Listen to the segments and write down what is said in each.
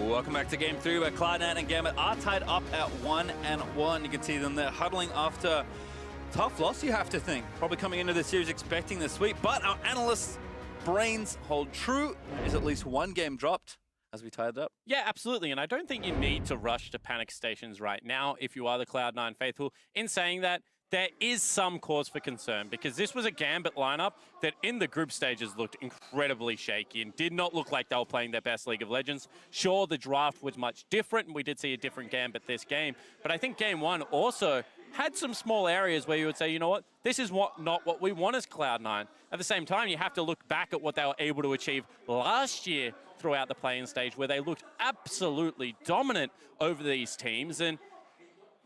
Welcome back to Game 3 where Cloud9 and Gambit are tied up at 1-1. You can see them there huddling after tough loss, you have to think. Probably coming into the series expecting the sweep, but our analysts' brains hold true. Is at least one game dropped as we tied it up? Yeah, absolutely. And I don't think you need to rush to panic stations right now if you are the Cloud9 faithful. In saying that, there is some cause for concern because this was a Gambit lineup that in the group stages looked incredibly shaky and did not look like they were playing their best League of Legends. Sure, the draft was much different and we did see a different Gambit this game, but I think game one also had some small areas where you would say, you know what, this is not what we want as Cloud9. At the same time, you have to look back at what they were able to achieve last year throughout the play-in stage where they looked absolutely dominant over these teams. And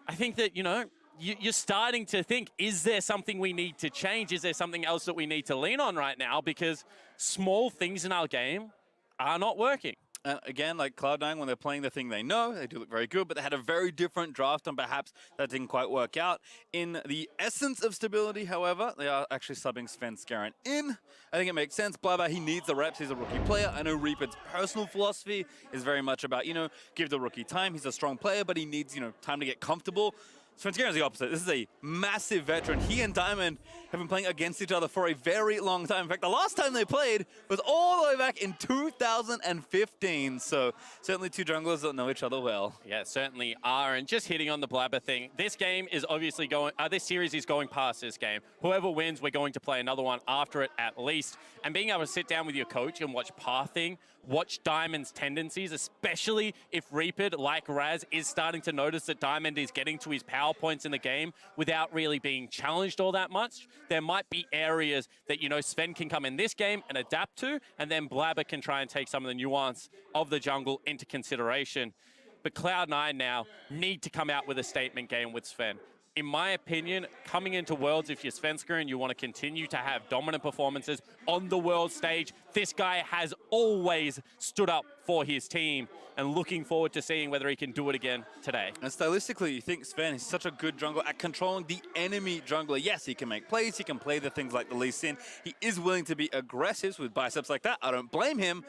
I think that, you know, you're starting to think, is there something we need to change? Is there something else that we need to lean on right now? Because small things in our game are not working. Again, like Cloud9, when they're playing the thing they know, they do look very good, but they had a very different draft and perhaps that didn't quite work out. In the essence of stability, however, they are actually subbing Svenskeren in. I think it makes sense. Blabber, he needs the reps. He's a rookie player. I know Reaper's personal philosophy is very much about, you know, give the rookie time. He's a strong player, but he needs, you know, time to get comfortable. Svenskeren is the opposite. This is a massive veteran. He and Diamond have been playing against each other for a very long time. In fact, the last time they played was all the way back in 2015. So certainly two junglers that know each other well. Yeah, certainly are. And just hitting on the Blabber thing, this game is obviously going, this series is going past this game. Whoever wins, we're going to play another one after it at least. And being able to sit down with your coach and watch pathing, watch Diamond's tendencies, especially if Reaper, like Raz, is starting to notice that Diamond is getting to his power points in the game without really being challenged all that much. There might be areas that, you know, Sven can come in this game and adapt to, and then Blabber can try and take some of the nuance of the jungle into consideration. But Cloud9 now need to come out with a statement game with Sven. In my opinion, coming into Worlds, if you're Svenskeren, you want to continue to have dominant performances on the world stage. This guy has always stood up for his team and looking forward to seeing whether he can do it again today. And stylistically, you think Sven is such a good jungler at controlling the enemy jungler. Yes, he can make plays, he can play the things like the Lee Sin. He is willing to be aggressive with biceps like that. I don't blame him.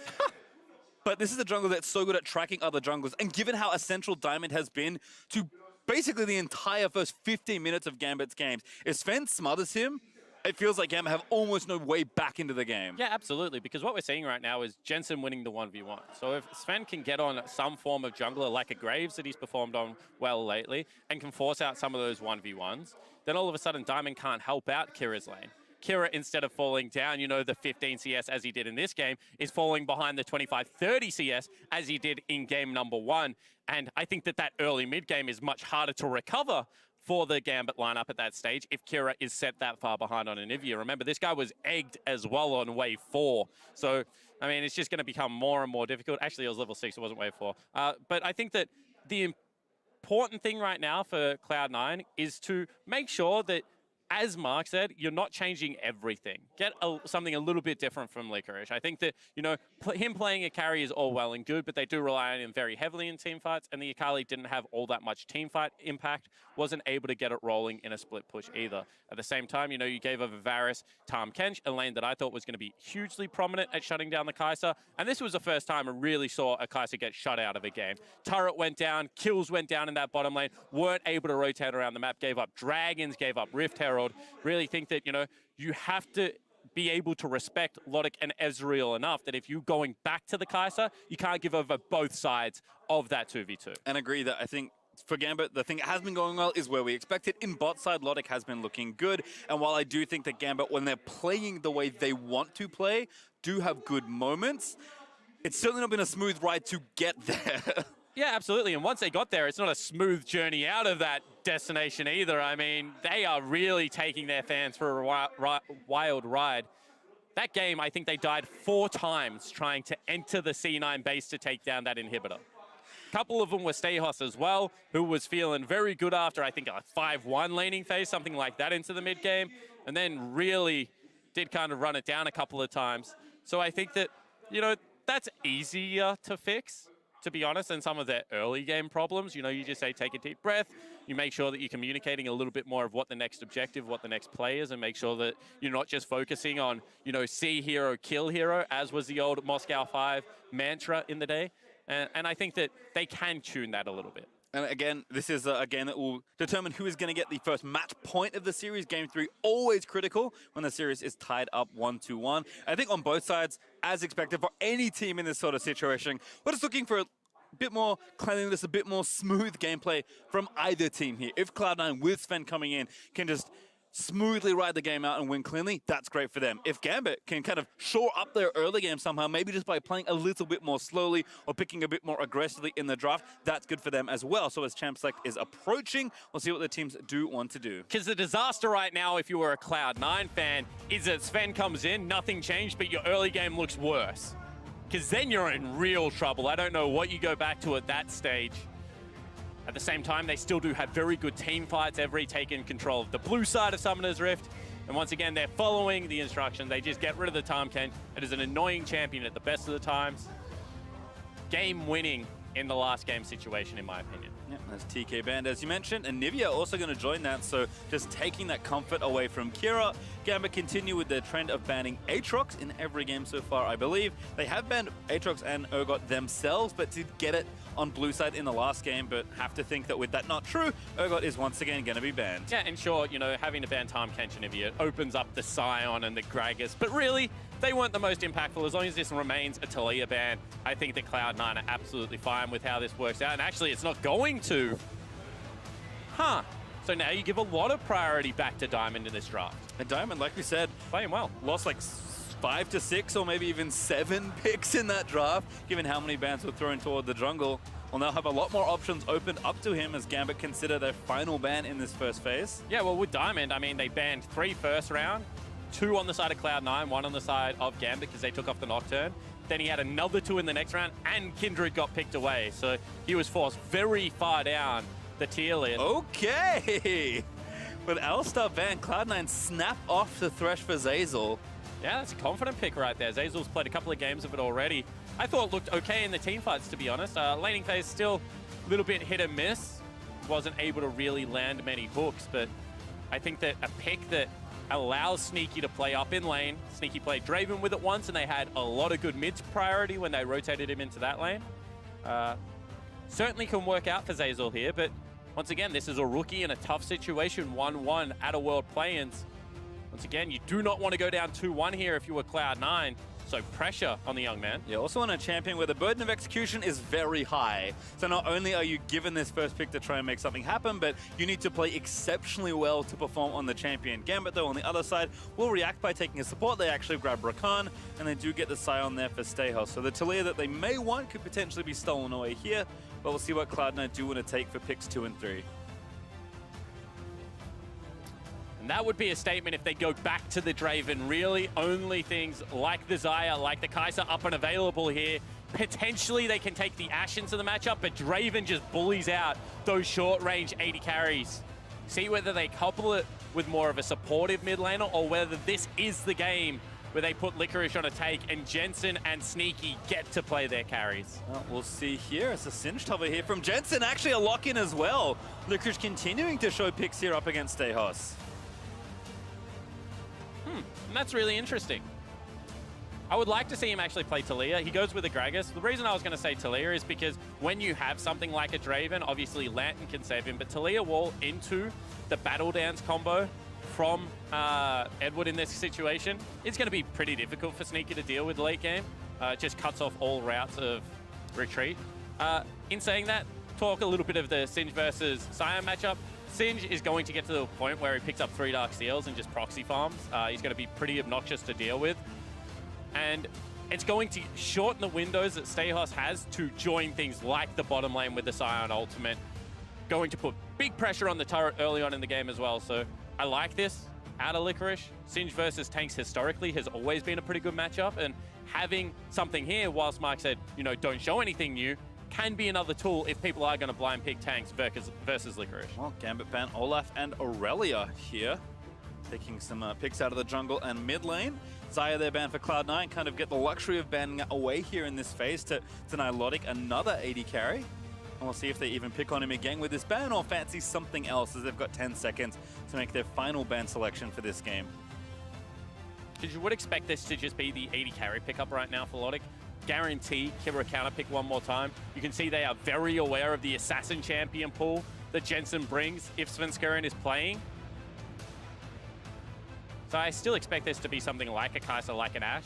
But this is a jungler that's so good at tracking other junglers. And given how essential Diamond has been to basically the entire first 15 minutes of Gambit's games, if Sven smothers him, it feels like Gambit have almost no way back into the game. Yeah, absolutely, because what we're seeing right now is Jensen winning the 1v1. So if Sven can get on some form of jungler like a Graves that he's performed on well lately and can force out some of those 1v1s, then all of a sudden Diamond can't help out Kira's lane. Kira, instead of falling down, you know, the 15 CS as he did in this game, is falling behind the 25-30 CS as he did in game number 1. And I think that that early mid game is much harder to recover for the Gambit lineup at that stage if Kira is set that far behind on Anivia. Remember, this guy was egged as well on wave 4. So, I mean, it's just going to become more and more difficult. Actually, it was level 6, it wasn't wave 4. But I think that the important thing right now for Cloud9 is to make sure that, as Mark said, you're not changing everything. Get something a little bit different from Licorice. I think that, you know, him playing a carry is all well and good, but they do rely on him very heavily in teamfights, and the Akali didn't have all that much teamfight impact, wasn't able to get it rolling in a split push either. At the same time, you know, you gave over Varus, Tahm Kench, a lane that I thought was going to be hugely prominent at shutting down the Kai'Sa, and this was the first time I really saw a Kai'Sa get shut out of a game. Turret went down, kills went down in that bottom lane, weren't able to rotate around the map, gave up Dragons, gave up Rift Herald. Really think that, you know, you have to be able to respect Lodik and Ezreal enough that if you're going back to the Kai'Sa, you can't give over both sides of that 2v2. And agree that I think for Gambit, the thing that has been going well is where we expected. In bot side, Lodik has been looking good. And while I do think that Gambit, when they're playing the way they want to play, do have good moments, it's certainly not been a smooth ride to get there. Yeah, absolutely. And once they got there, it's not a smooth journey out of that destination either. I mean, they are really taking their fans for a wild ride. That game, I think they died 4 times trying to enter the C9 base to take down that inhibitor. A couple of them were Stejos as well, who was feeling very good after, I think, a 5-1 laning phase, something like that into the mid game, and then really did kind of run it down a couple of times. So I think that, you know, that's easier to fix, to be honest, than some of their early game problems. You know, you just say, take a deep breath. You make sure that you're communicating a little bit more of what the next objective, what the next play is, and make sure that you're not just focusing on, you know, see hero, kill hero, as was the old Moscow 5 mantra in the day. And I think that they can tune that a little bit. And again, this is a game that will determine who is going to get the first match point of the series. Game 3, always critical when the series is tied up 1-1. I think on both sides, as expected for any team in this sort of situation, we're just looking for a bit more cleanliness, a bit more smooth gameplay from either team here. If Cloud9 with Sven coming in can just smoothly ride the game out and win cleanly, that's great for them. If Gambit can kind of shore up their early game somehow, maybe just by playing a little bit more slowly or picking a bit more aggressively in the draft, that's good for them as well. So as Champ Select is approaching, we'll see what the teams do want to do. Because the disaster right now, if you were a Cloud9 fan, is that Sven comes in, nothing changed, but your early game looks worse. Because then you're in real trouble. I don't know what you go back to at that stage. At the same time, they still do have very good team fights. Every taken control of the blue side of Summoner's Rift. And once again, they're following the instructions. They just get rid of the Tahm Kench. It is an annoying champion at the best of the times. Game winning in the last game situation, in my opinion. Yeah, that's TK banned, as you mentioned, and Nivea also going to join that, so just taking that comfort away from Kira. Gambit continue with their trend of banning Aatrox in every game so far, I believe. They have banned Aatrox and Urgot themselves, but did get it on blue side in the last game, but have to think that with that not true, Urgot is once again going to be banned. Yeah, and sure, you know, having to ban Tahm Kench and Nivea opens up the Sion and the Gragas, but really, they weren't the most impactful. As long as this remains a Taliyah ban, I think that Cloud9 are absolutely fine with how this works out. And actually, it's not going to. So now you give a lot of priority back to Diamond in this draft. And Diamond, like we said, playing well. Lost like 5 to 6 or maybe even 7 picks in that draft, given how many bans were thrown toward the jungle. Will now have a lot more options opened up to him as Gambit consider their final ban in this first phase. Yeah, well, with Diamond, I mean, they banned 3 first round, 2 on the side of Cloud9, 1 on the side of Gambit because they took off the Nocturne. Then he had another 2 in the next round, and Kindred got picked away. So he was forced very far down the tier list. Okay! With Alistar banned, Cloud9 snap off the Thresh for Zeyzal. Yeah, that's a confident pick right there. Zeyzal's played a couple of games of it already. I thought it looked okay in the team fights, to be honest. Laning phase still a little bit hit and miss. Wasn't able to really land many hooks, but I think that a pick that allows Sneaky to play up in lane. Sneaky played Draven with it once, and they had a lot of good mids priority when they rotated him into that lane. Certainly can work out for Zeyzal here, but once again, this is a rookie in a tough situation, 1-1 at a World Play-ins. Once again, you do not want to go down 2-1 here if you were Cloud9. So pressure on the young man. Yeah, also on a champion where the burden of execution is very high. So not only are you given this first pick to try and make something happen, but you need to play exceptionally well to perform on the champion. Gambit, though, on the other side, will react by taking a support. They actually grab Rakan, and they do get the Sion there for Stejos. So the Taliyah that they may want could potentially be stolen away here, but we'll see what Cloud9 do want to take for picks 2 and 3. And that would be a statement if they go back to the Draven. Really, only things like the Xayah, like the Kai'Sa up and available here. Potentially they can take the Ashe into the matchup, but Draven just bullies out those short-range 80 carries. See whether they couple it with more of a supportive mid laner or whether this is the game where they put Licorice on a take and Jensen and Sneaky get to play their carries. Well, we'll see here. It's a singed hover here from Jensen. Actually a lock-in as well. Licorice continuing to show picks here up against Stejos. And that's really interesting. I would like to see him actually play Taliyah. He goes with the Gragas. The reason I was going to say Taliyah is because when you have something like a Draven, obviously Lantern can save him, but Taliyah wall into the Battle Dance combo from Edward in this situation is going to be pretty difficult for Sneaky to deal with late game. It just cuts off all routes of retreat. In saying that, talk a little bit of the Singed versus Sion matchup. Singed is going to get to the point where he picks up 3 Dark Seals and just proxy farms. He's going to be pretty obnoxious to deal with. And it's going to shorten the windows that Stejos has to join things like the bottom lane with the Sion ultimate. Going to put big pressure on the turret early on in the game as well. So I like this out of Licorice. Singed versus tanks historically has always been a pretty good matchup. And having something here, whilst Mike said, you know, don't show anything new, can be another tool if people are going to blind pick tanks versus Licorice. Well, Gambit ban Olaf and Aurelia here, taking some picks out of the jungle and mid lane. Xayah there banned for Cloud9, kind of get the luxury of banning away here in this phase to deny Lodik another 80 carry. And we'll see if they even pick on him again with this ban or fancy something else, as they've got 10 seconds to make their final ban selection for this game. Because you would expect this to just be the 80 carry pickup right now for Lodik. guarantee Kira counterpick one more time. You can see they are very aware of the assassin champion pool that Jensen brings if Svenskeren is playing. So I still expect this to be something like a Kai'Sa, like an Ashe.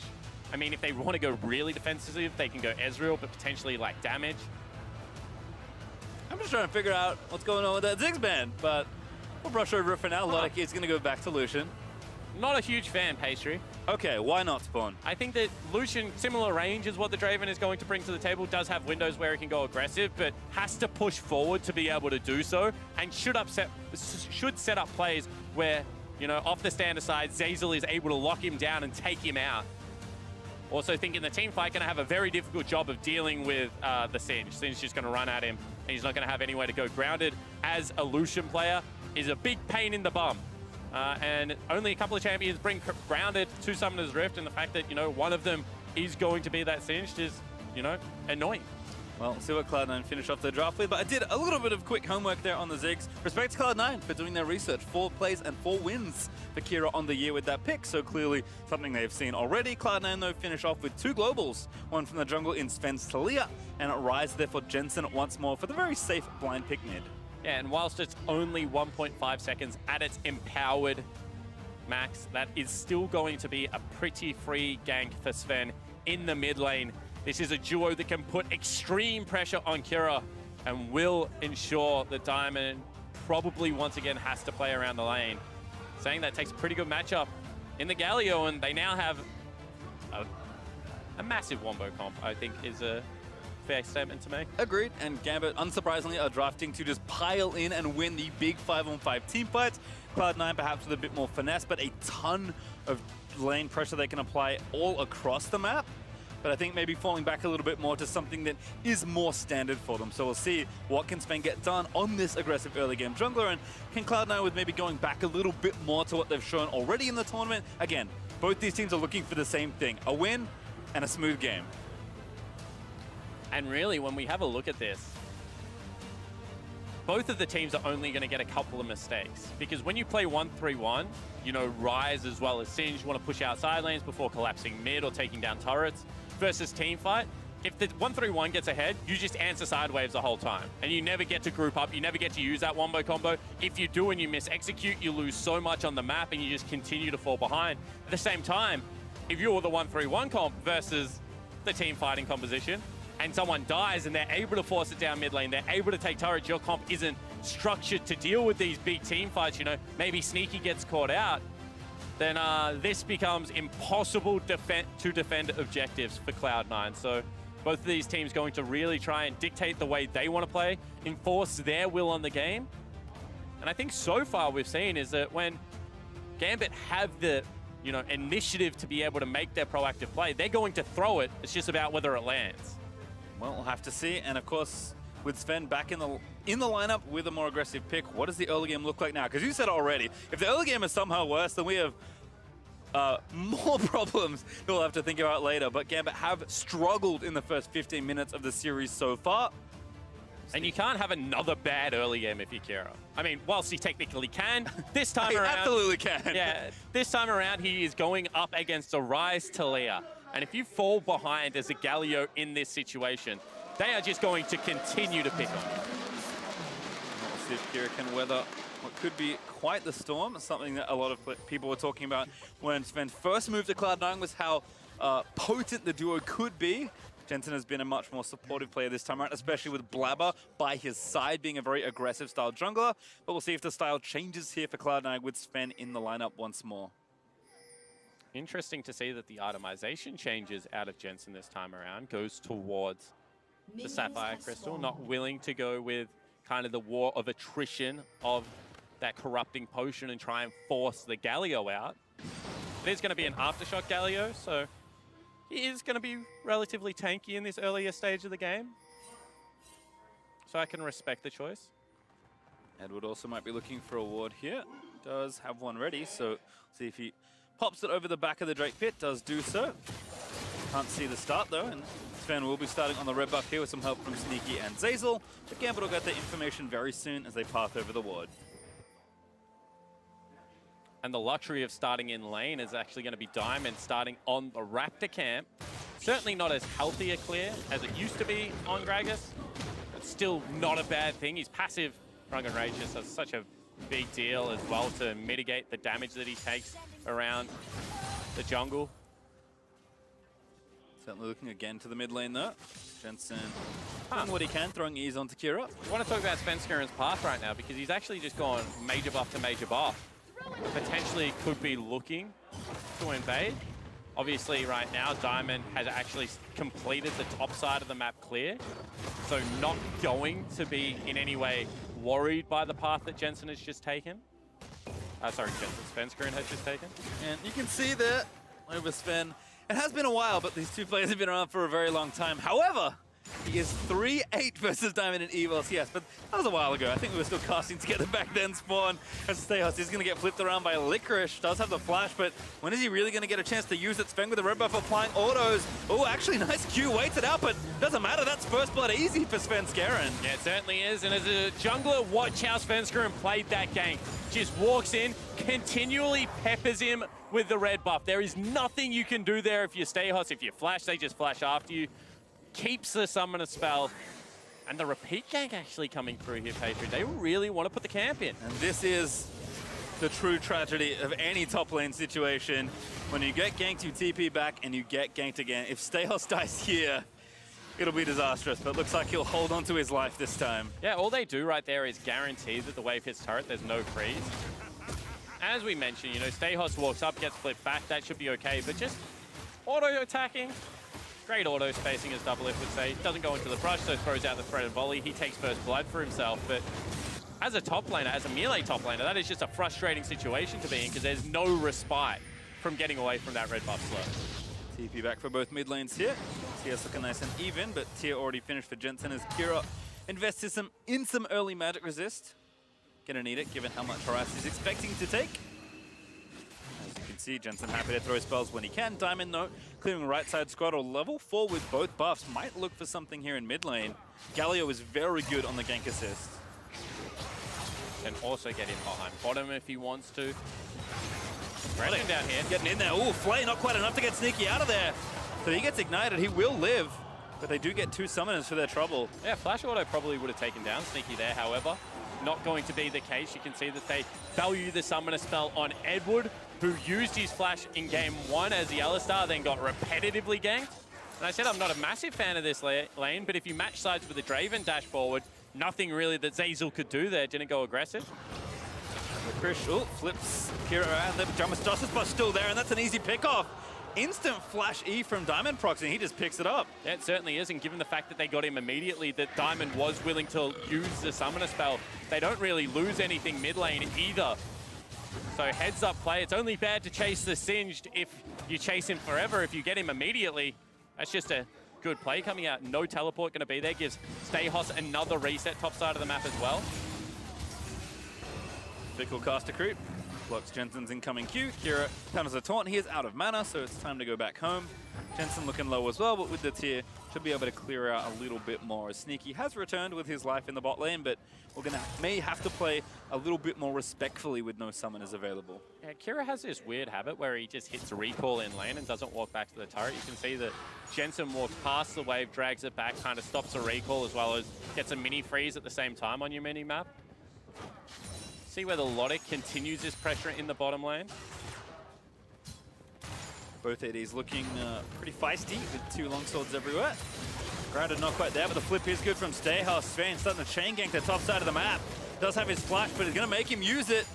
I mean, if they want to go really defensive, they can go Ezreal, but potentially like damage. I'm just trying to figure out what's going on with that Ziggs ban, but we'll brush over it for now. Lodik is going to go back to Lucian. Not a huge fan, Pastry. Okay, why not Spawn? I think that Lucian, similar range is what the Draven is going to bring to the table, does have windows where he can go aggressive, but has to push forward to be able to do so, and should set up plays where, you know, off the stand aside, Zeyzal is able to lock him down and take him out. Also think in the team fight, going to have a very difficult job of dealing with the Singe. Singe's just going to run at him, and he's not going to have anywhere to go. Grounded as a Lucian player is a big pain in the bum. And only a couple of champions bring Grounded to Summoner's Rift, and the fact that, you know, one of them is going to be that Singed is, you know, annoying. Well, we'll see what Cloud9 finish off their draft with, but I did a little bit of quick homework there on the Ziggs. Respect to Cloud9 for doing their research. 4 plays and 4 wins for Kira on the year with that pick, so clearly something they've seen already. Cloud9, though, finish off with 2 globals, one from the jungle in Sven's Taliyah, and Ryze there for Jensen once more for the very safe blind pick mid. Yeah, and whilst it's only 1.5 seconds at its empowered max, that is still going to be a pretty free gank for Sven in the mid lane. This is a duo that can put extreme pressure on Kira and will ensure that Diamond probably once again has to play around the lane. Saying that takes a pretty good matchup in the Galio, and they now have a massive wombo comp, I think is a fair statement to make. Agreed, and Gambit, unsurprisingly, are drafting to just pile in and win the big 5-on-5 team fights. Cloud9 perhaps with a bit more finesse, but a ton of lane pressure they can apply all across the map. But I think maybe falling back a little bit more to something that is more standard for them. So we'll see what can Sven get done on this aggressive early game jungler, and can Cloud9 with maybe going back a little bit more to what they've shown already in the tournament. Again, both these teams are looking for the same thing, a win and a smooth game. And really, when we have a look at this, both of the teams are only going to get a couple of mistakes. Because when you play 1-3-1, you know, Ryze as well as Singe want to push out side lanes before collapsing mid or taking down turrets. Versus team fight, if the 1-3-1 gets ahead, you just answer side waves the whole time. And you never get to group up, you never get to use that wombo combo. If you do and you miss execute, you lose so much on the map and you just continue to fall behind. At the same time, if you're the 1-3-1 comp versus the team fighting composition, and someone dies and they're able to force it down mid lane, they're able to take turrets, your comp isn't structured to deal with these big team fights, you know, maybe Sneaky gets caught out, then this becomes impossible to defend objectives for Cloud9. So both of these teams going to really try and dictate the way they want to play, enforce their will on the game. And I think so far we've seen is that when Gambit have the, you know, initiative to be able to make their proactive play, they're going to throw it. It's just about whether it lands. Well, we'll have to see, and of course, with Sven back in the lineup with a more aggressive pick, what does the early game look like now? Because you said it already, if the early game is somehow worse, then we have more problems we'll have to think about later. But Gambit have struggled in the first 15 minutes of the series so far. And you can't have another bad early game if you're Kira. I mean, whilst he technically can, this time he around... absolutely can. Yeah, this time around he is going up against a Ryze Taliyah. And if you fall behind as a Galio in this situation, they are just going to continue to pick on you. We'll see if Kira can weather what could be quite the storm. Something that a lot of people were talking about when Sven first moved to Cloud9 was how potent the duo could be. Jensen has been a much more supportive player this time around, especially with Blabber by his side, being a very aggressive style jungler. But we'll see if the style changes here for Cloud9 with Sven in the lineup once more. Interesting to see that the itemization changes out of Jensen this time around, goes towards the Sapphire Crystal, not willing to go with kind of the war of attrition of that corrupting potion and try and force the Galio out. It is going to be an Aftershock Galio, so he is going to be relatively tanky in this earlier stage of the game. So I can respect the choice. Edward also might be looking for a ward here. Does have one ready, so see if he pops it over the back of the Drake pit, does do so. Can't see the start though, and Sven will be starting on the red buff here with some help from Sneaky and Zeyzal. But Gambit will get that information very soon as they path over the ward. And the luxury of starting in lane is actually going to be Diamond starting on the Raptor camp. Certainly not as healthy a clear as it used to be on Gragas, but still not a bad thing. His passive Drunken Rage just has such a big deal as well to mitigate the damage that he takes around the jungle. Certainly looking again to the mid lane though. Jensen doing what he can, throwing ease onto Kira. I want to talk about Svenskeren's path right now because he's actually just gone major buff to major buff. Potentially could be looking to invade. Obviously right now Diamond has actually completed the top side of the map clear. So not going to be in any way worried by the path that Jensen has just taken. Sorry, Svenskeren has just taken. And you can see that over Sven. It has been a while, but these two players have been around for a very long time. However, he is 3-8 versus Diamond and Evils, yes, but that was a while ago. I think we were still casting together back then, Spawn. As Sejzal is going to get flipped around by Licorice. Does have the flash, but when is he really going to get a chance to use it? Sven with the red buff applying autos. Oh, actually, nice Q, waits it out, but doesn't matter. That's first blood easy for Svenskeren. Yeah, it certainly is, and as a jungler, watch how Svenskeren played that gank. Just walks in, continually peppers him with the red buff. There is nothing you can do there if you're Sejzal. If you flash, they just flash after you. Keeps the summoner spell, and the repeat gank actually coming through here, Patriot. They really want to put the camp in. And this is the true tragedy of any top lane situation. When you get ganked, you TP back, and you get ganked again. If Sejzal dies here, it'll be disastrous, but looks like he'll hold on to his life this time. Yeah, all they do right there is guarantee that the wave hits turret, there's no freeze. As we mentioned, you know, Sejzal walks up, gets flipped back, that should be okay, but just auto-attacking. Great auto spacing, as Double F would say. Doesn't go into the brush, so throws out the threaded volley. He takes first blood for himself, but as a top laner, as a melee top laner, that is just a frustrating situation to be in because there's no respite from getting away from that red buff slow. TP back for both mid lanes here. TS looking nice and even, but tier already finished for Jensen as Kira invests in some early magic resist. Gonna need it, given how much harass he's expecting to take. As you can see, Jensen happy to throw spells when he can. Diamond, though, clearing right side squad or level 4 with both buffs. Might look for something here in mid lane. Galio is very good on the gank assist. Can also get in behind bottom if he wants to. Rakan down here. Getting in there. Ooh, Flay, not quite enough to get Sneaky out of there. So he gets ignited. He will live, but they do get 2 summoners for their trouble. Yeah, Flash Auto probably would have taken down Sneaky there, however. Not going to be the case. You can see that they value the summoner spell on Edward, who used his flash in game 1 as the Alistar, then got repetitively ganked. And I said I'm not a massive fan of this lane, but if you match sides with the Draven dash forward, nothing really that Zeyzal could do there. Didn't go aggressive. Chris flips Kira around. The Justice Bus still there, and that's an easy pick-off. Instant flash E from Diamondprox, and he just picks it up. Yeah, it certainly is, and given the fact that they got him immediately, that Diamond was willing to use the summoner spell, they don't really lose anything mid lane either. So heads up play. It's only bad to chase the Singed if you chase him forever. If you get him immediately, that's just a good play coming out. No teleport going to be there. Gives Sejzal another reset top side of the map as well. FLICKR caster creep. Blocks Jensen's incoming Q. Kira counters a taunt. He is out of mana, so it's time to go back home. Jensen looking low as well, but with the tier, should be able to clear out a little bit more. Sneaky has returned with his life in the bot lane, but we're may have to play a little bit more respectfully with no summoners available. Yeah, Kira has this weird habit where he just hits recall in lane and doesn't walk back to the turret. You can see that Jensen walks past the wave, drags it back, kind of stops a recall as well as gets a mini freeze at the same time on your mini map. See where the Lodik continues this pressure in the bottom lane. Both ADs looking pretty feisty with 2 longswords everywhere. Grounded not quite there, but the flip is good from Sejzal. Sven starting to chain gank the top side of the map. Does have his flash, but it's going to make him use it.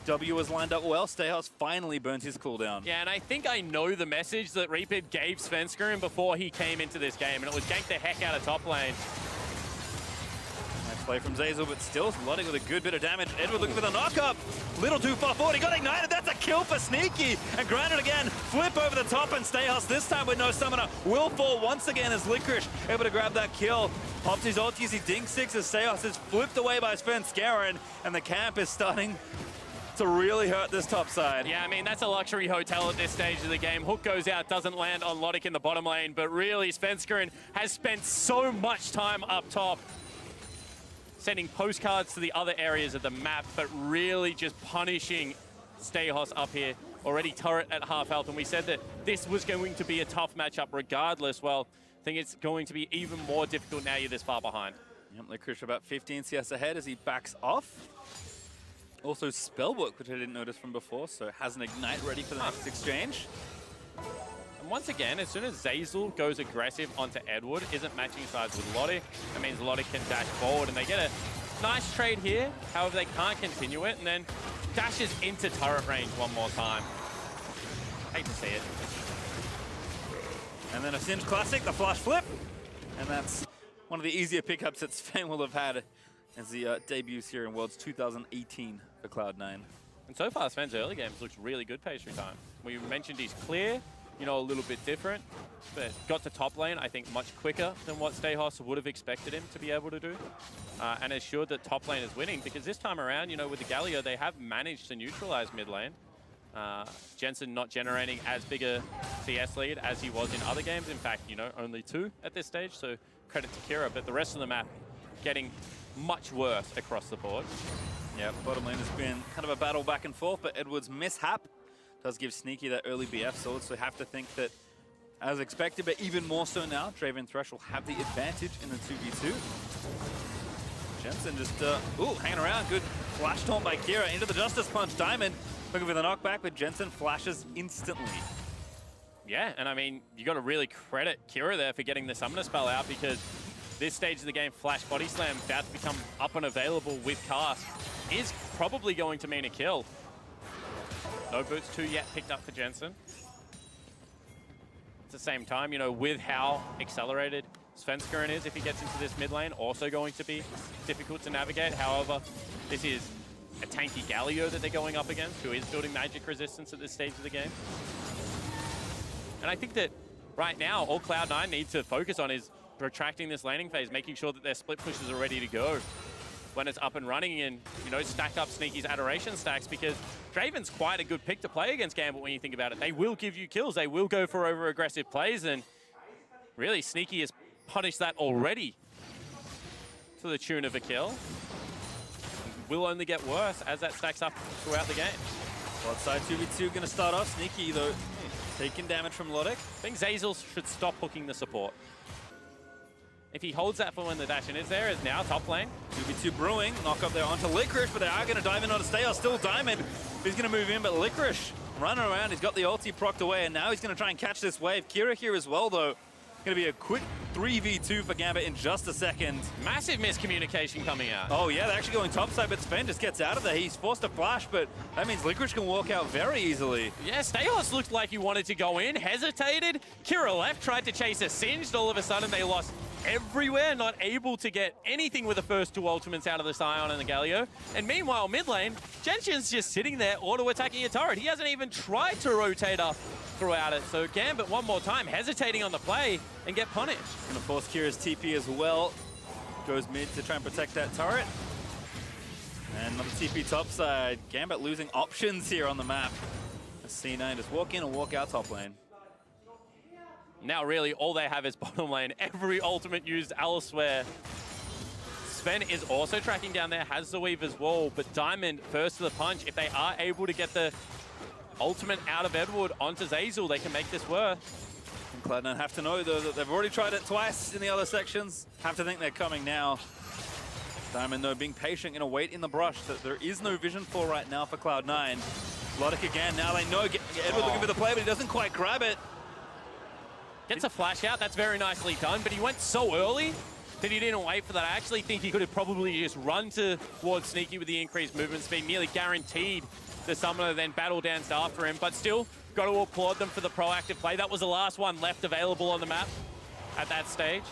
W was lined up well. Sejzal finally burns his cooldown. Yeah, and I think I know the message that Reaper gave Svenskeren before he came into this game, and it was gank the heck out of top lane. Nice play from Zeyzal, but still Lodik with a good bit of damage. Edward looking for the knock-up. Little too far forward. He got ignited. That's a kill for Sneaky. And grounded again. Flip over the top, and Sejzal this time with no summoner will fall once again as Licorice able to grab that kill. Pops his ulti as he ding 6 as Sejzal is flipped away by Svenskeren, and the camp is starting to really hurt this top side. Yeah, I mean, that's a luxury hotel at this stage of the game. Hook goes out, doesn't land on Lodik in the bottom lane, but really Svenskeren has spent so much time up top sending postcards to the other areas of the map, but really just punishing Sejzal up here already turret at half health, and we said that this was going to be a tough matchup regardless. Well, I think it's going to be even more difficult now you're this far behind. Yep, Licorice about 15 CS ahead as he backs off. Also Spellbook, which I didn't notice from before, so has an Ignite ready for the next exchange. And once again, as soon as Zeyzal goes aggressive onto Edward, isn't matching sides with Lodik, that means Lodik can dash forward, and they get a nice trade here. However, they can't continue it, and then dashes into turret range one more time. Hate to see it. And then a Singe Classic, the flash flip. And that's one of the easier pickups that Sven will have had as he debuts here in Worlds 2018 for Cloud9. And so far, Sven's early games looks really good pastry time. We mentioned he's clear, you know, a little bit different, but got to top lane, I think, much quicker than what Stejos would have expected him to be able to do. And assured that top lane is winning, because this time around, you know, with the Galio, they have managed to neutralize mid lane. Jensen not generating as big a CS lead as he was in other games. In fact, you know, only 2 at this stage, so credit to Kira, but the rest of the map getting much worse across the board. Yeah, bottom lane has been kind of a battle back and forth, but Edward's mishap does give Sneaky that early BF sword, so have to think that, as expected, but even more so now, Draven Thresh will have the advantage in the 2v2. Jensen just, hanging around. Good flash taunt by Kira into the Justice Punch. Diamond looking for the knockback, but Jensen flashes instantly. Yeah, and I mean, you got to really credit Kira there for getting the Summoner spell out, because this stage of the game, Flash Body Slam, about to become up and available with cast, is probably going to mean a kill. No boots 2 yet picked up for Jensen. At the same time, you know, with how accelerated Svenskeren is, if he gets into this mid lane, also going to be difficult to navigate. However, this is a tanky Galio that they're going up against, who is building magic resistance at this stage of the game. And I think that right now, all Cloud9 need to focus on is protracting this laning phase, making sure that their split pushes are ready to go when it's up and running, and, you know, stack up Sneaky's Adoration stacks, because Draven's quite a good pick to play against Gambit when you think about it. They will give you kills, they will go for over-aggressive plays, and really Sneaky has punished that already to the tune of a kill. Will only get worse as that stacks up throughout the game. Bot side 2v2 going to start off. Sneaky, though, taking damage from Lodik. I think Zeyzal should stop hooking the support. If he holds that for when the dash in is there, is now top lane. 2v2 brewing, knock up there onto Licorice, but they are going to dive in onto Stejos. Still Diamond, he's going to move in, but Licorice running around, he's got the ulti procced away, and now he's going to try and catch this wave. Kira here as well, though. Going to be a quick 3v2 for Gambit in just a second. Massive miscommunication coming out. Oh yeah, they're actually going topside, but Sven just gets out of there. He's forced to flash, but that means Licorice can walk out very easily. Yeah, Stejos looked like he wanted to go in, hesitated. Kira left, tried to chase a Singed. All of a sudden, they lost everywhere, not able to get anything with the first 2 ultimates out of the Sion and the Galio. And meanwhile, mid lane, Jensen's just sitting there auto-attacking a turret. He hasn't even tried to rotate up throughout it. So Gambit one more time, hesitating on the play and get punished. Gonna force Kira's TP as well. Goes mid to try and protect that turret. And another TP topside. Gambit losing options here on the map. C9 just walk in and walk out top lane. Now really all they have is bottom lane. Every ultimate used elsewhere. Sven is also tracking down there, has the weave as well, but Diamond first to the punch. If they are able to get the ultimate out of Edward onto Zeyzal, they can make this work. And Cloud9 have to know, though, that they've already tried it twice in the other sections. Have to think they're coming now. Diamond, though, being patient, going to wait in the brush that there is no vision for right now for Cloud9. Lodik again, now they know Edward looking for the play, but he doesn't quite grab it. Gets a flash out, that's very nicely done, but he went so early that he didn't wait for that. I actually think he could have probably just run towards Sneaky with the increased movement speed, nearly guaranteed the summoner then battle danced after him, but still got to applaud them for the proactive play. That was the last one left available on the map at that stage.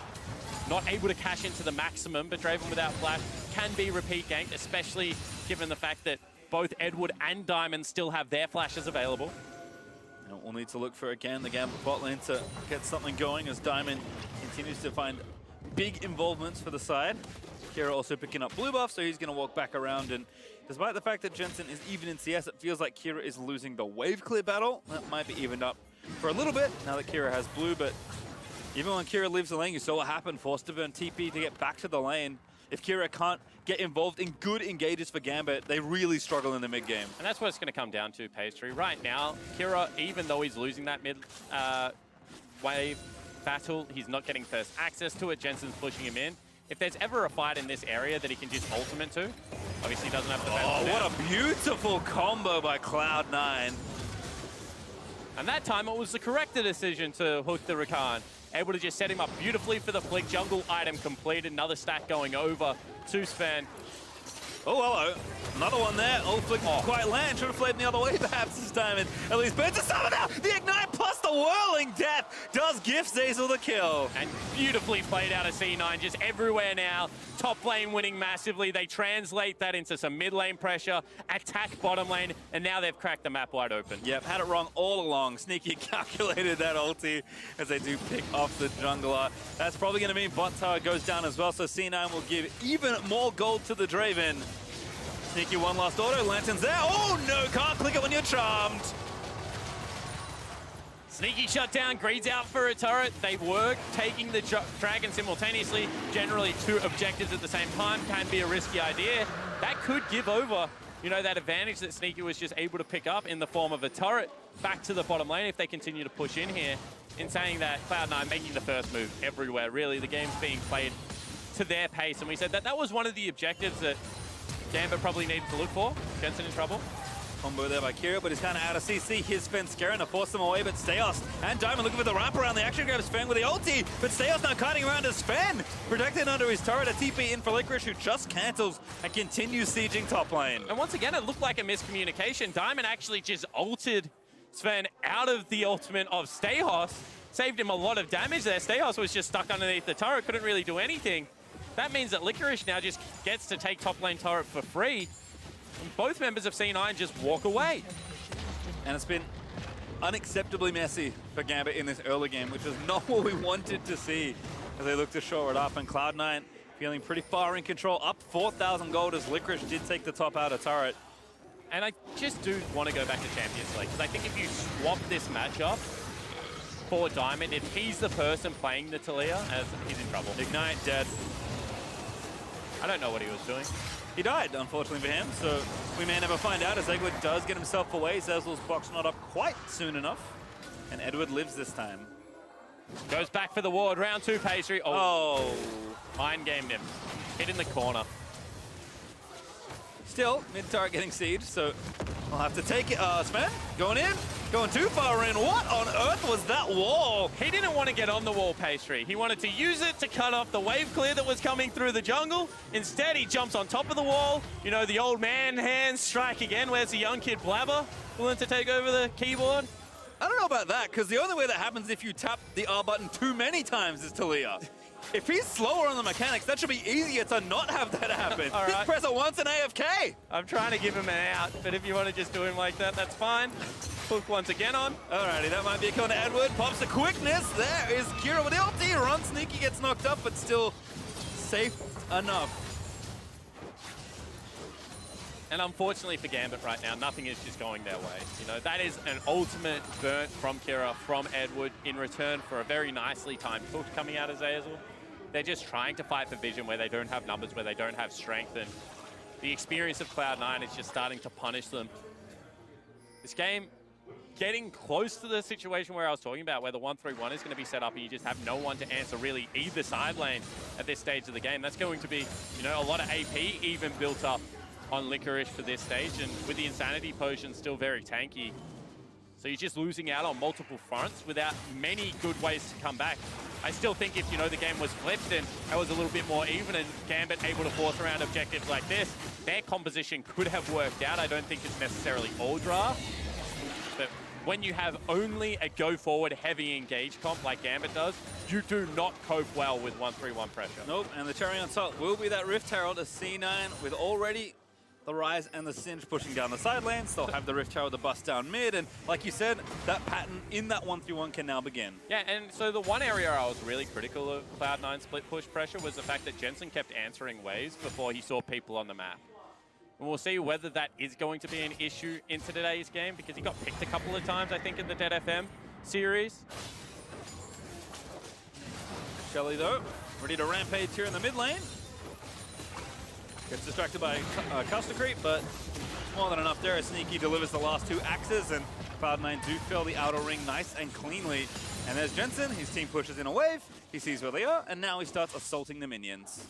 Not able to cash into the maximum, but Draven without flash can be repeat ganked, especially given the fact that both Edward and Diamond still have their flashes available. And we'll need to look for, again, the Gambit bot lane to get something going as Diamond continues to find big involvements for the side. Kira also picking up blue buff, so he's going to walk back around, and despite the fact that Jensen is even in CS, it feels like Kira is losing the wave clear battle. That might be evened up for a little bit now that Kira has blue, but even when Kira leaves the lane, you saw what happened. Forced to burn TP to get back to the lane. if Kira can't get involved in good engages for Gambit, they really struggle in the mid game. And that's what it's going to come down to, Pastry. Right now, Kira, even though he's losing that mid wave battle, he's not getting first access to it. Jensen's pushing him in. If there's ever a fight in this area that he can just ultimate to, obviously he doesn't have to. Oh, what a beautiful combo by Cloud9. And that time it was the correct decision to hook the Rakan. Able to just set him up beautifully for the flick. Jungle item completed. Another stack going over to Sven. Oh, hello. Another one there. Oh, flick didn't quite land. Should have fled the other way perhaps this time. And at least burns a summon now. The Ignite plus the Whirling Death does gift Zeyzal the kill. And beautifully played out of C9. Just everywhere now. Top lane winning massively. They translate that into some mid lane pressure. Attack bottom lane. And now they've cracked the map wide open. Yep, had it wrong all along. Sneaky calculated that ulti as they do pick off the jungler. That's probably going to mean bot tower goes down as well. So C9 will give even more gold to the Draven. Sneaky one last auto, Lantern's there. Oh no, can't click it when you're charmed. Sneaky shutdown, Greed's out for a turret. They were taking the dragon simultaneously. Generally, two objectives at the same time can be a risky idea. That could give over, you know, that advantage that Sneaky was just able to pick up in the form of a turret back to the bottom lane if they continue to push in here. In saying that, Cloud9 making the first move everywhere. Really, the game's being played to their pace. And we said that that was one of the objectives that Gambit probably needed to look for. Jensen in trouble. Combo there by Kira, but he's kind of out of CC. Here's Svenskeren to force them away, but Stejos and Diamond looking for the wraparound. They actually grab Sven with the ulti, but Stejos now cutting around to Sven. Protected under his turret, a TP in for Licorice, who just cancels and continues sieging top lane. And once again, it looked like a miscommunication. Diamond actually just ulted Sven out of the ultimate of Stejos. Saved him a lot of damage there. Stejos was just stuck underneath the turret, couldn't really do anything. That means that Licorice now just gets to take top lane turret for free. And both members of C9 just walk away. And it's been unacceptably messy for Gambit in this early game, which is not what we wanted to see as they look to shore it up. And Cloud9 feeling pretty far in control, up 4,000 gold as Licorice did take the top out of turret. And I just do want to go back to Champions League, because I think if you swap this matchup for Diamond, if he's the person playing the Taliyah, as he's in trouble. Ignite dead. I don't know what he was doing. He died, unfortunately for him, so we may never find out as Edward does get himself away. Zeyzal's box not up quite soon enough, and Edward lives this time. Goes back for the ward, round two, Pastry. Oh. Mind gamed him. Hit in the corner. Still, mid-turret getting sieged, so I'll have to take it. Sven, going in, going too far in. What on earth was that wall? He didn't want to get on the wall, Pastry. He wanted to use it to cut off the wave clear that was coming through the jungle. Instead, he jumps on top of the wall. You know, the old man hands strike again. Where's the young kid Blabber willing to take over the keyboard? I don't know about that, because the only way that happens if you tap the R button too many times is Taliyah. If he's slower on the mechanics, that should be easier to not have that happen. All right. Just press it once and AFK. I'm trying to give him an out, but if you want to just do him like that, that's fine. Hook once again on. Alrighty, that might be a kill to Edward. Pops the quickness. There is Kira with the ulti. Run Sneaky gets knocked up, but still safe enough. And unfortunately for Gambit right now, nothing is just going their way. You know, that is an ultimate burnt from Kira, from Edward, in return for a very nicely timed hook coming out of Zeyzal. They're just trying to fight for vision where they don't have numbers, where they don't have strength, and the experience of Cloud9 is just starting to punish them. This game getting close to the situation where I was talking about, where the 1-3-1 is going to be set up and you just have no one to answer really either side lane at this stage of the game. That's going to be, you know, a lot of AP even built up on Licorice for this stage, and with the Insanity Potion still very tanky. So you're just losing out on multiple fronts without many good ways to come back. I still think if, you know, the game was flipped and it was a little bit more even and Gambit able to force around objectives like this, their composition could have worked out. I don't think it's necessarily all draft, but when you have only a go-forward heavy engage comp like Gambit does, you do not cope well with 1-3-1 pressure. Nope, and the cherry on top will be that Rift Herald, a C9 with already the Ryze and the Singe pushing down the side lanes. They'll have the Rift Herald to bust down mid, and like you said, that pattern in that 1-3-1 can now begin. Yeah, and so the one area I was really critical of Cloud9 split push pressure was the fact that Jensen kept answering waves before he saw people on the map. And we'll see whether that is going to be an issue in today's game, because he got picked a couple of times, I think, in the Dead FM series. Shelly, though, ready to rampage here in the mid lane. Gets distracted by caster creep, but more than enough there as Sneaky delivers the last 2 axes, and Cloud9 do fill the outer ring nice and cleanly. And there's Jensen, his team pushes in a wave, he sees where they are, and now he starts assaulting the minions.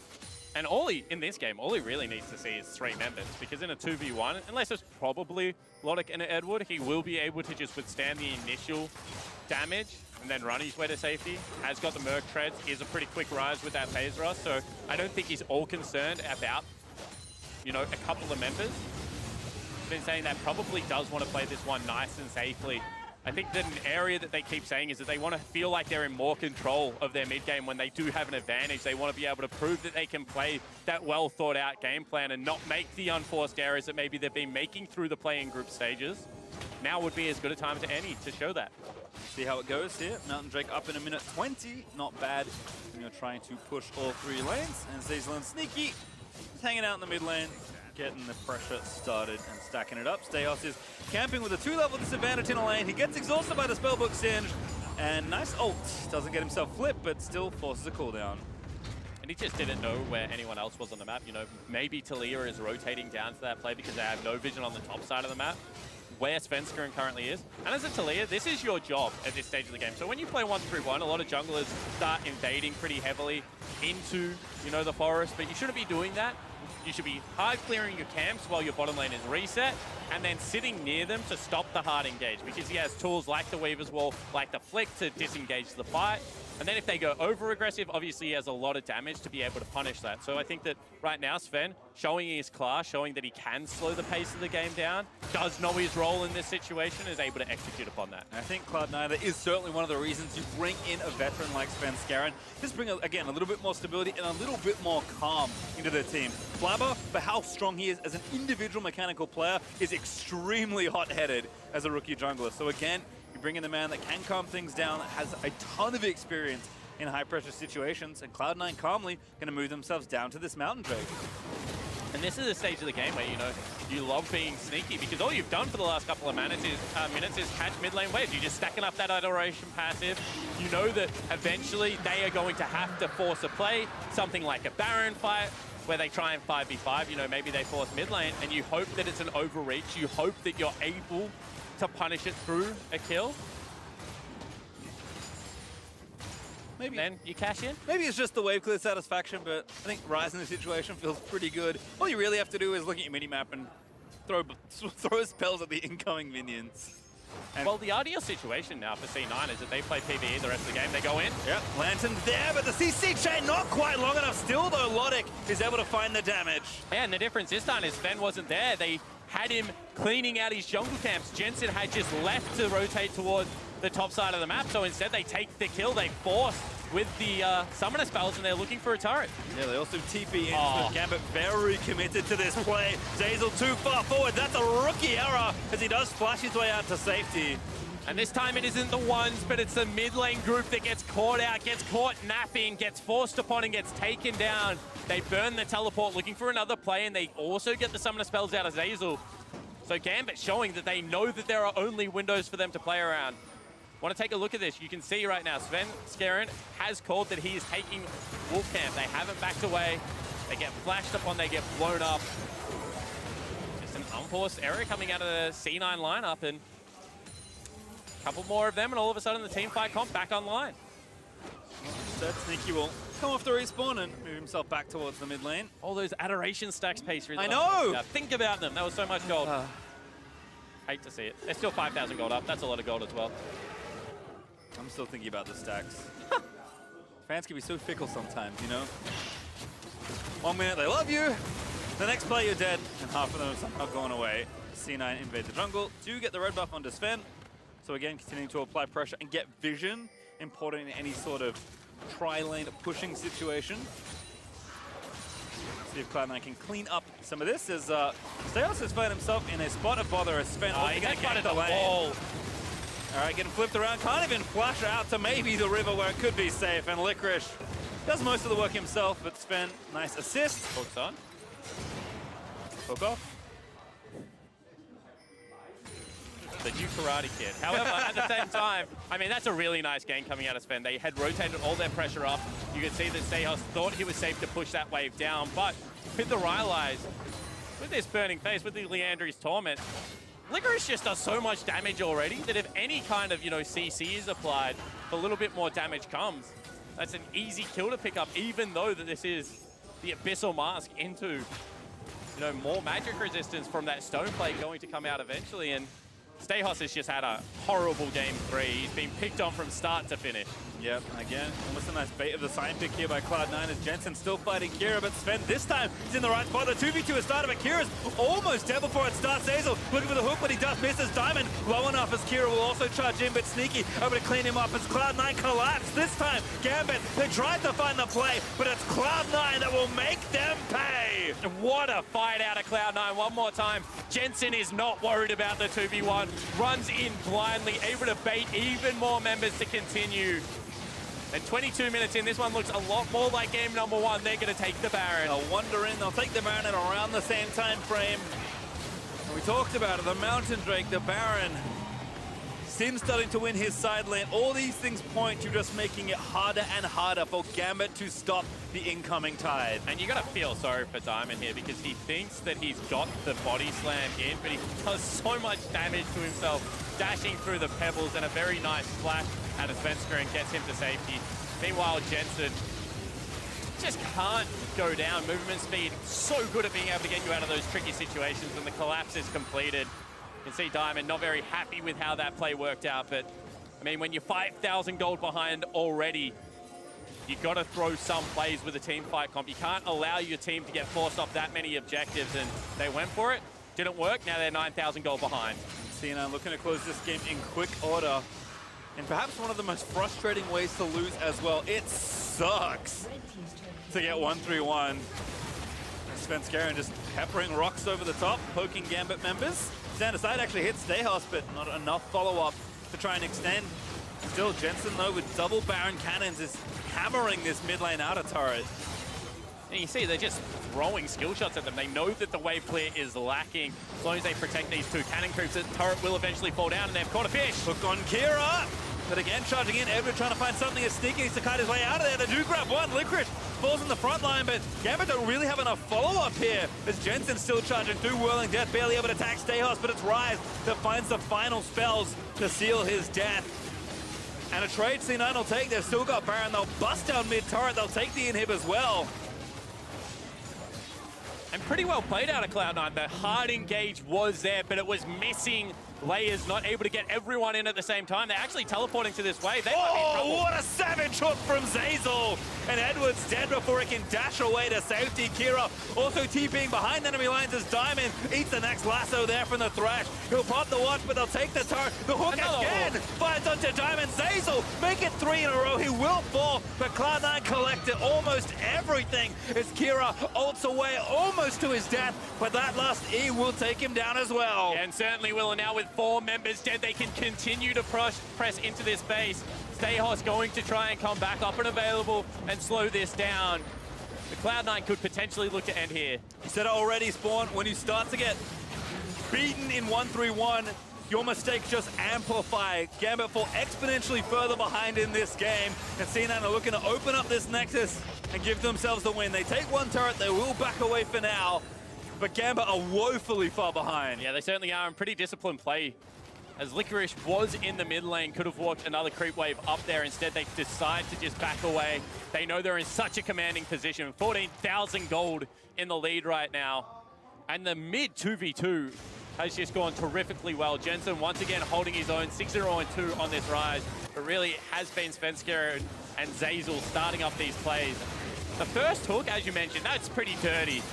And in this game, all he really needs to see is 3 members, because in a 2v1, unless it's probably Lodik and Edward, he will be able to just withstand the initial damage and then run his way to safety. Has got the Merc treads, is a pretty quick rise with that phase rush, so I don't think he's all concerned about, you know, a couple of members. But in saying that, probably does want to play this one nice and safely. I think that an area that they keep saying is that they want to feel like they're in more control of their mid game when they do have an advantage. They want to be able to prove that they can play that well thought out game plan and not make the unforced errors that maybe they've been making through the playing group stages. Now would be as good a time as any to show that. See how it goes here. Mountain Drake up in a minute 20. Not bad when you're trying to push all 3 lanes. And Zeyzal and Sneaky just hanging out in the mid lane, getting the pressure started and stacking it up. Stejos is camping with a 2-level disadvantage in a lane. He gets exhausted by the spellbook Singe, and nice ult. Doesn't get himself flipped, but still forces a cooldown. And he just didn't know where anyone else was on the map. You know, maybe Taliyah is rotating down to that play because they have no vision on the top side of the map, where Svenskeren currently is. And as a Taliyah, this is your job at this stage of the game. So when you play 1-3-1, a lot of junglers start invading pretty heavily into, you know, the forest, but you shouldn't be doing that. You should be hard clearing your camps while your bottom lane is reset, and then sitting near them to stop the hard engage, because he has tools like the Weaver's Wall, like the Flick to disengage the fight. And then if they go over aggressive, obviously he has a lot of damage to be able to punish that. So I think that right now Sven, showing his class, showing that he can slow the pace of the game down, does know his role in this situation, is able to execute upon that. I think Cloud9, that is certainly one of the reasons you bring in a veteran like Svenskeren. Just bring, again, a little bit more stability and a little bit more calm into their team. Flabber, for how strong he is as an individual mechanical player, is extremely hot-headed as a rookie jungler. So again, you bring in the man that can calm things down, has a ton of experience in high-pressure situations, and Cloud9 calmly going to move themselves down to this Mountain Drake. And this is a stage of the game where, you know, you love being sneaky, because all you've done for the last couple of minutes is catch mid lane waves. You're just stacking up that adoration passive. You know that eventually they are going to have to force a play, something like a Baron fight, where they try and 5v5, you know, maybe they force mid lane, and you hope that it's an overreach. You hope that you're able to punish it through a kill. Maybe then you cash in. Maybe it's just the wave clear satisfaction, but I think Ryze in the situation feels pretty good. All you really have to do is look at your minimap and throw spells at the incoming minions. And well, the ideal situation now for C9 is that they play PvE the rest of the game. They go in. Yep, Lantern's there, but the CC chain not quite long enough. Still, though, Lodik is able to find the damage. Yeah, and the difference this time is Sven wasn't there. They had him cleaning out his jungle camps. Jensen had just left to rotate towards the top side of the map, so instead they take the kill. They force with the summoner spells, and they're looking for a turret. Yeah, they also TP in with Gambit very committed to this play. Zeyzal too far forward. That's a rookie error as he does flash his way out to safety. And this time it isn't the ones, but it's the mid lane group that gets caught out, gets caught napping, gets forced upon and gets taken down. They burn the teleport looking for another play, and they also get the summoner spells out of Zeyzal. So Gambit showing that they know that there are only windows for them to play around. Want to take a look at this. You can see right now, Svenskeren has called that he is taking Wolf Camp. They haven't backed away. They get flashed upon, they get blown up. Just an unforced error coming out of the C9 lineup, and a couple more of them, and all of a sudden the team fight comp back online. That Sneaky will come off the respawn and move himself back towards the mid lane. All those adoration stacks, Pace. I know! Yeah, think about them. That was so much gold. Hate to see it. They're still 5,000 gold up. That's a lot of gold as well. I'm still thinking about the stacks. Fans can be so fickle sometimes, you know? 1 minute they love you, the next play you're dead, and half of them are somehow going away. C9 invade the jungle, do get the red buff onto Sven. So again, continuing to apply pressure and get vision, important in any sort of tri-lane pushing situation. See if Cloud9 can clean up some of this, as Stejos has found himself in a spot of bother as Sven. He's going to get the wall. All right, getting flipped around, can't even flash out to maybe the river where it could be safe, and Licorice does most of the work himself, but Sven, nice assist. Hooks on. Hook off. the new Karate Kid. However, at the same time, I mean, that's a really nice game coming out of Sven. They had rotated all their pressure up. You could see that Sejos thought he was safe to push that wave down, but with the Ryze, with this burning face, with the Leandry's Torment, Licorice just does so much damage already that if any kind of, CC is applied, a little bit more damage comes. That's an easy kill to pick up, even though that this is the Abyssal Mask into, more magic resistance from that Stone Plate going to come out eventually. And Stejos has just had a horrible game 3. He's been picked on from start to finish. Yep, again, almost a nice bait of the sign pick here by Cloud9 as Jensen still fighting Kira, but Sven this time is in the right spot. The 2v2 has started, but Kira's almost dead before it starts. Zeyzal looking for the hook, but he does miss as Diamond low enough as Kira will also charge in, but Sneaky able to clean him up as Cloud9 collapse. This time, Gambit, they tried to find the play, but it's Cloud9 that will make them pay. What a fight out of Cloud9 one more time. Jensen is not worried about the 2v1, runs in blindly, able to bait even more members to continue. And 22 minutes in, this one looks a lot more like game number 1. They're going to take the Baron. They'll wander in, they'll take the Baron at around the same time frame. And we talked about it, the Mountain Drake, the Baron. Sim starting to win his side lane. All these things point to just making it harder and harder for Gambit to stop the incoming tide. And you got to feel sorry for Diamond here because he thinks that he's got the body slam in, but he does so much damage to himself, dashing through the pebbles, and a very nice flash out of Svenskeren gets him to safety. Meanwhile, Jensen just can't go down. Movement speed, so good at being able to get you out of those tricky situations when the collapse is completed. You can see Diamond not very happy with how that play worked out, but I mean, when you're 5,000 gold behind already, you've got to throw some plays with a team fight comp. You can't allow your team to get forced off that many objectives, and they went for it. Didn't work, now they're 9,000 gold behind. Sion looking to close this game in quick order. And perhaps one of the most frustrating ways to lose as well. It sucks to get 1-3-1. Svenskeren just peppering rocks over the top, poking Gambit members. Stand aside actually hits Stejos, but not enough follow-up to try and extend. Still, Jensen, though, with double Baron cannons, is hammering this mid lane outer turret. And you see, they're just throwing skill shots at them. They know that the wave clear is lacking. As long as they protect these two cannon creeps, the turret will eventually fall down, and they've caught a fish. Hook on Kira. But again, charging in, Edward trying to find something as Sneaky needs to kite his way out of there. They do grab one. Licorice falls in the front line, but Gambit don't really have enough follow-up here. As Jensen still charging through Whirling Death, barely able to attack Stejos, but it's Ryze that finds the final spells to seal his death. And a trade C9 will take. They've still got Baron. They'll bust down mid-turret. They'll take the inhib as well. And pretty well played out of Cloud9. The hard engage was there, but it was missing layers, not able to get everyone in at the same time. They're actually teleporting to this wave. They might be in trouble. What a savage hook from Zeyzal! And Edward's dead before he can dash away to safety. Kira also TPing behind enemy lines as Diamond eats the next lasso there from the Thresh. He'll pop the watch, but they'll take the turret. The hook again finds onto Diamond. Zeyzal make it 3 in a row. He will fall, but Cloud9 collected almost everything as Kira ults away almost to his death, but that last E will take him down as well. And certainly will. And now with 4 members dead, they can continue to press into this base. Stejos going to try and come back up and available and slow this down. The Cloud9 could potentially look to end here. You said it already, Spawn, when you start to get beaten in 1-3-1, your mistakes just amplify. Gambit fall exponentially further behind in this game, and C9 are looking to open up this Nexus and give themselves the win. They take one turret, they will back away for now, but Gambit are woefully far behind. Yeah, they certainly are, and pretty disciplined play. As Licorice was in the mid lane, could have walked another creep wave up there. Instead, they decide to just back away. They know they're in such a commanding position. 14,000 gold in the lead right now. And the mid 2v2 has just gone terrifically well. Jensen once again holding his own, 6-0-2 on this Ryze. But really it has been Svenskeren and Zeyzal starting up these plays. The first hook, as you mentioned, that's pretty dirty.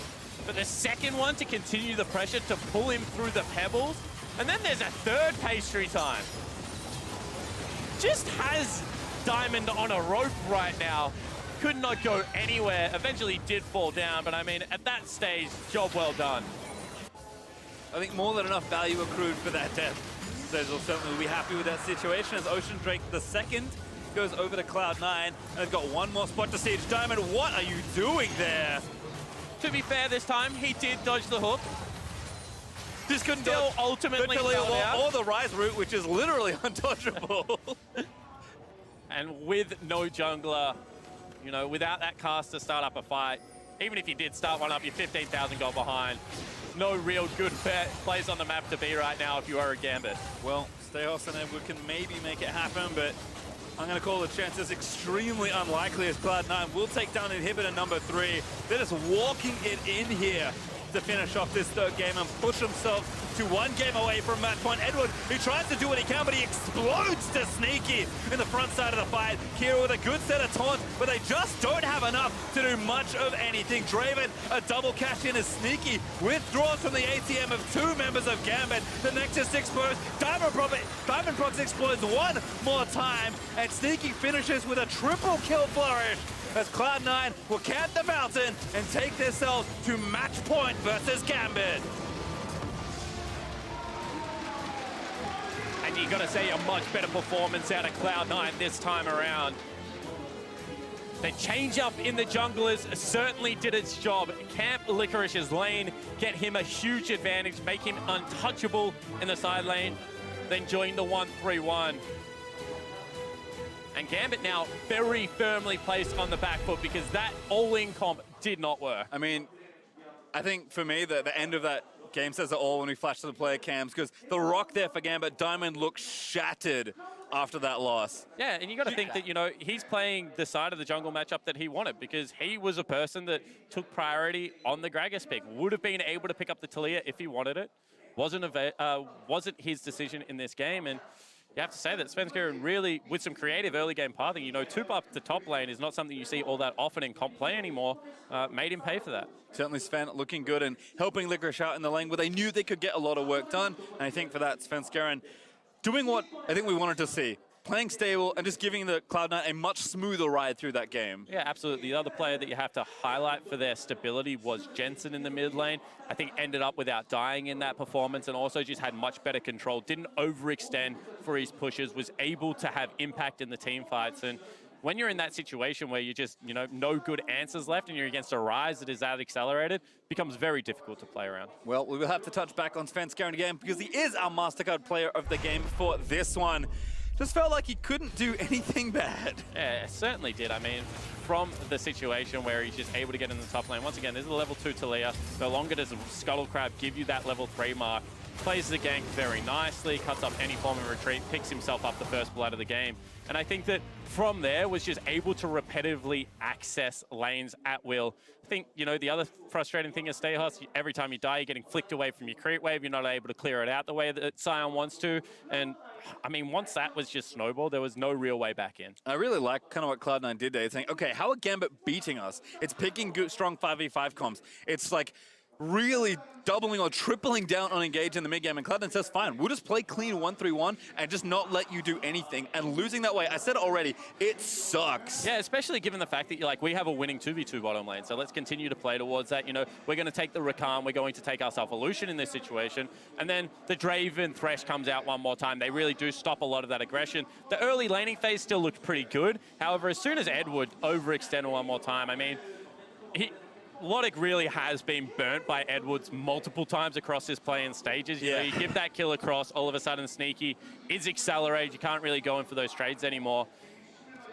But the second one to continue the pressure to pull him through the pebbles. And then there's a third pastry time. Just has Diamond on a rope right now. Could not go anywhere. Eventually did fall down, but I mean, at that stage, job well done. I think more than enough value accrued for that death. Zeyzal certainly will be happy with that situation as Ocean Drake the second goes over to Cloud9, and they've got one more spot to siege. Diamond, what are you doing there? To be fair this time, he did dodge the hook. Just couldn't Still ultimately or the Ryze route, which is literally untouchable. And with no jungler, you know, without that cast to start up a fight, even if you did start one up, you're 15,000 gold behind. No real good plays on the map to be right now if you are a Gambit. Well, Stejos and Edward can maybe make it happen, but I'm going to call the chances extremely unlikely as Cloud9 will take down inhibitor number 3. They're just walking it in here to finish off this third game and push himself to 1 game away from match point. Edward, he tries to do what he can, but he explodes to Sneaky in the front side of the fight. Kira with a good set of taunts, but they just don't have enough to do much of anything. Draven, a double cash in as Sneaky withdraws from the ATM of 2 members of Gambit. The Nexus explodes. Diamondprox explodes one more time, and Sneaky finishes with a triple kill flourish as Cloud9 will camp the mountain and take themselves to match point versus Gambit. And you got to say a much better performance out of Cloud9 this time around. The change up in the junglers certainly did its job. Camp Licorice's lane, get him a huge advantage, make him untouchable in the side lane, then join the 1-3-1. And Gambit now very firmly placed on the back foot because that all-in comp did not work. I mean, I think for me, the end of that game says it all when we flash to the player cams, because the rock there for Gambit, Diamond looks shattered after that loss. Yeah, and you got to think that, you know, he's playing the side of the jungle matchup that he wanted because he was a person that took priority on the Gragas pick. Would have been able to pick up the Taliyah if he wanted it. Wasn't his decision in this game, and you have to say that Svenskeren really, with some creative early game pathing, you know, 2-buff the top lane is not something you see all that often in comp play anymore, made him pay for that. Certainly Sven looking good and helping Licorice out in the lane where they knew they could get a lot of work done. And I think for that, Svenskeren doing what I think we wanted to see. Playing stable and just giving the Cloud9 a much smoother ride through that game. Yeah, absolutely. The other player that you have to highlight for their stability was Jensen in the mid lane. I think ended up without dying in that performance and also just had much better control. Didn't overextend for his pushes, was able to have impact in the team fights. And when you're in that situation where you just, you know, no good answers left and you're against a Ryze that is that accelerated, it becomes very difficult to play around. Well, we will have to touch back on Svenskeren again because he is our MasterCard player of the game for this one. Just felt like he couldn't do anything bad. Yeah, it certainly did. I mean, from the situation where he's just able to get in the top lane. Once again, this is a level 2 Taliyah. No longer does Scuttle Crab give you that level 3 mark. Plays the gank very nicely, cuts up any form of retreat, picks himself up the first blood of the game. And I think that from there was just able to repetitively access lanes at will. I think, you know, the other frustrating thing is Stejos, every time you die, you're getting flicked away from your creep wave. You're not able to clear it out the way that Sion wants to. And I mean, once that was just snowballed, there was no real way back in. I really like kind of what Cloud9 did there. It's saying, okay, how are Gambit beating us? It's picking good, strong 5v5 comps. It's like really doubling or tripling down on engage in the mid game, and Cloud9 says, fine, we'll just play clean 1-3-1 and just not let you do anything. And losing that way, I said it already, it sucks. Yeah, especially given the fact that you're like, we have a winning 2v2 bottom lane, so let's continue to play towards that. You know, we're going to take the Rakan, we're going to take ourselves Lucian in this situation, and then the Draven Thresh comes out one more time. They really do stop a lot of that aggression. The early laning phase still looked pretty good. However, as soon as Edward overextended one more time, I mean, Lodik really has been burnt by Edwards multiple times across his play in stages. You know, you give that kill across, all of a sudden Sneaky is accelerated. You can't really go in for those trades anymore.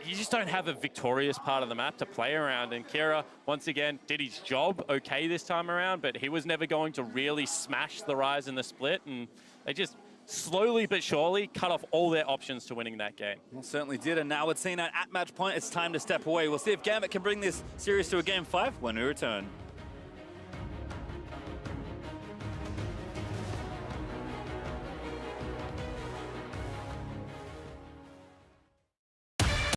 You just don't have a victorious part of the map to play around. And Kira, once again, did his job okay this time around, but he was never going to really smash the Ryze in the split. And they just slowly but surely cut off all their options to winning that game. Well, certainly did, and now with Cena at match point, it's time to step away. We'll see if Gambit can bring this series to a game 5 when we return.